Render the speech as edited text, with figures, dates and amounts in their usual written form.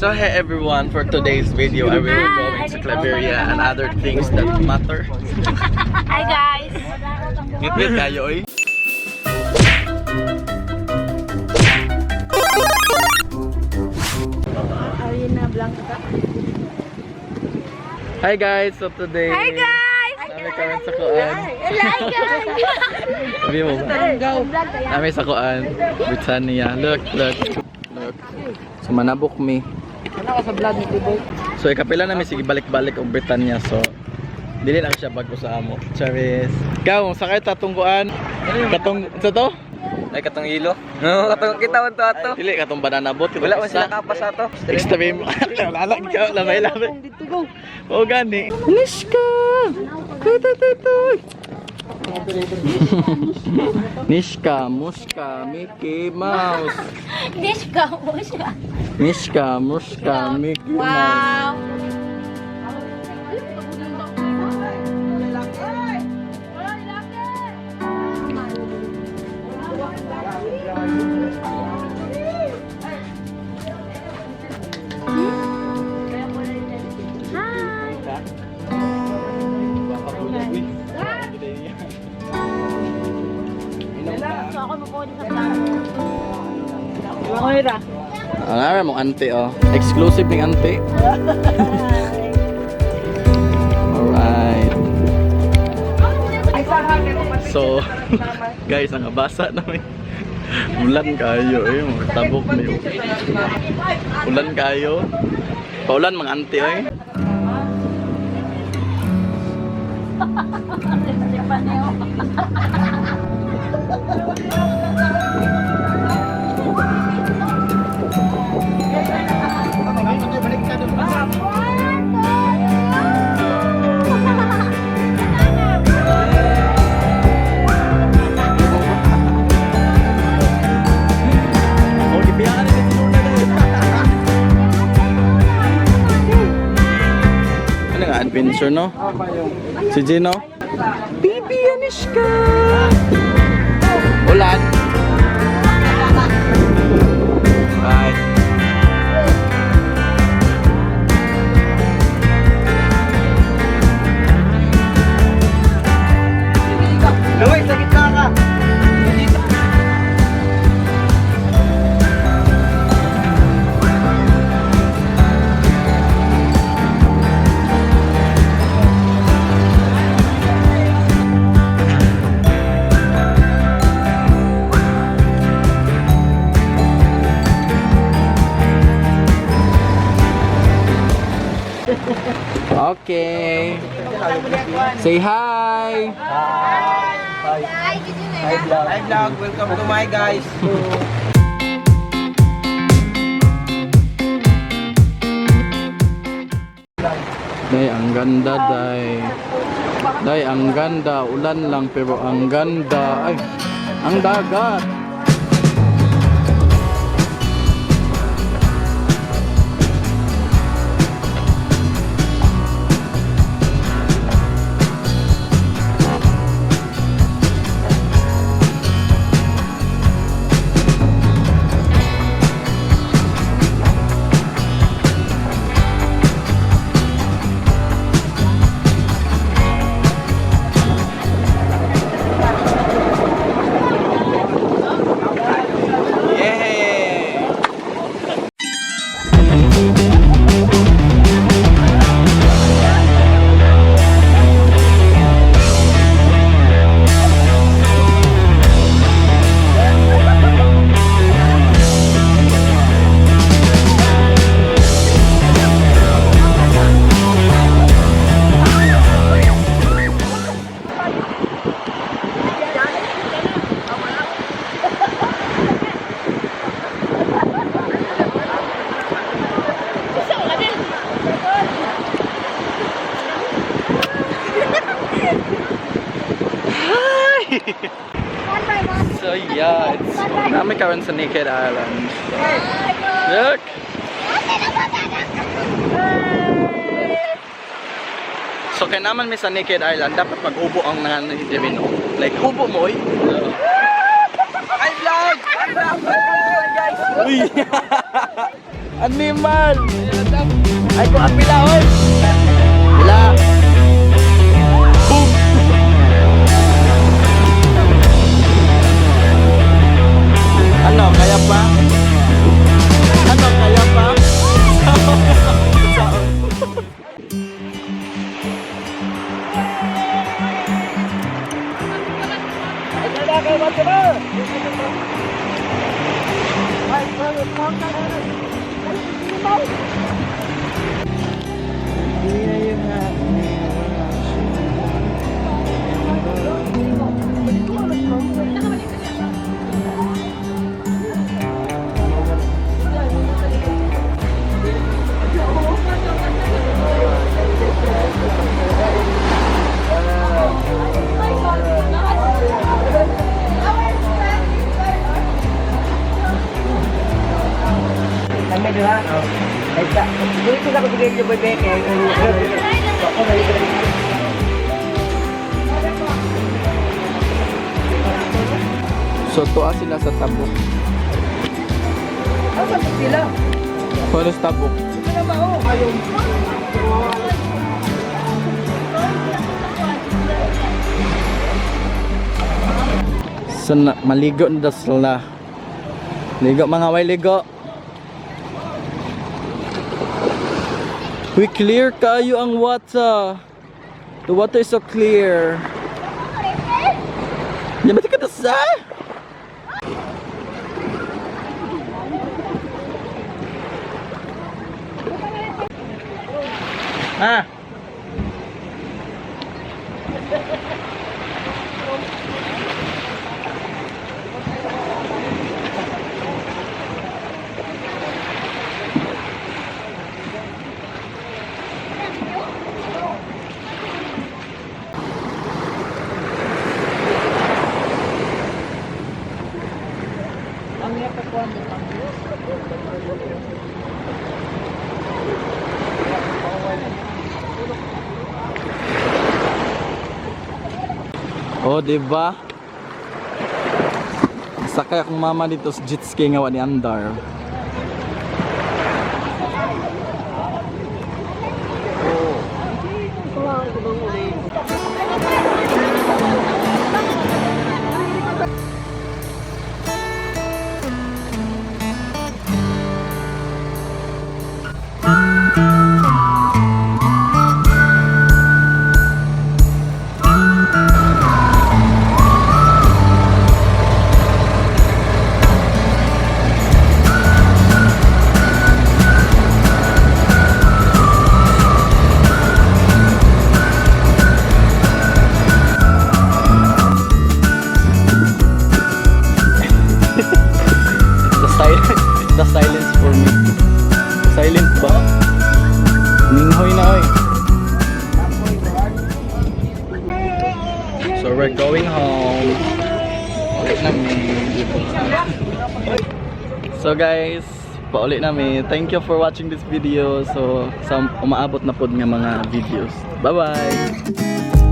So hey everyone, for today's video I will be going to Claveria and other things that matter. Hi guys! Ngit-ngit kayo oy. Hi guys, so today Hi guys! kami karon sa kuan. Hi guys! Sabi mo, kami sa kuan, Britania. Look. So manabok mi. Ano ka sa vlog ni Tiboy? So ikapila namin sige balik-balik og Britania. So dili na siya bago sa amo. Charis. Ikaw, sakay tatungguan. Katong sa to? Ay katong ilo. No, katong kita to ato. Dili katong banana boat. Wala man sila kapas ato. Extreme. Lalak ka, lamay-lamay. Dito go. O gani. Nishka! Kutututoy! Nishka, Muska, Mickey Mouse. Nishka, Muska. Nishka, Muska, Mickey Mouse. Wow! So ako mukha sa plano. Ang mong ante oh. Exclusive ng ante. Alright. So, guys, ang abasa namin. Ulan kayo eh. Tabok na yun. Ulan kayo. Paulan mga ante eh. Ano nga adventure no? Si Gino? Bibi Anishka! Ulan! Right. Luwi, sa gitna ka. Okay. Say hi. Hi vlog, welcome to my guys. Day, ang ganda, day. Day, ang ganda. Ulan lang pero ang ganda. Ay, ang dagat. So yeah, it's namin karon sa Naked Island. Look! So kaya naman may sa Naked Island, dapat mag-ubo ang nanganitibin. Like, ubo mo eh. Hi vlog! Hi vlog! Guys! Uy! Animal! Ay, kung apila, oy! Pila! Boom! Ano, kaya pa? Ano, kaya pa? Kami dua. Dito sa kabigay niyo bebe kay. So, tuwa sila sa tabok. Ano sila? Para sa tabok. Ano ba oh? Ayaw. So, maligo na sila. Ligo mga way, ligo. We clear kayo ang water. The water is so clear. Yan ba ka na sa? Ah. Oh, diba? Sakay akong mama dito sa jet ski nga wa ni andar. The silence for me. Silent ba? Ninghoy na oy. So we're going home. Ulit namin. So guys, paulit namin. Thank you for watching this video. So sa umaabot na pod nga mga videos. Bye bye.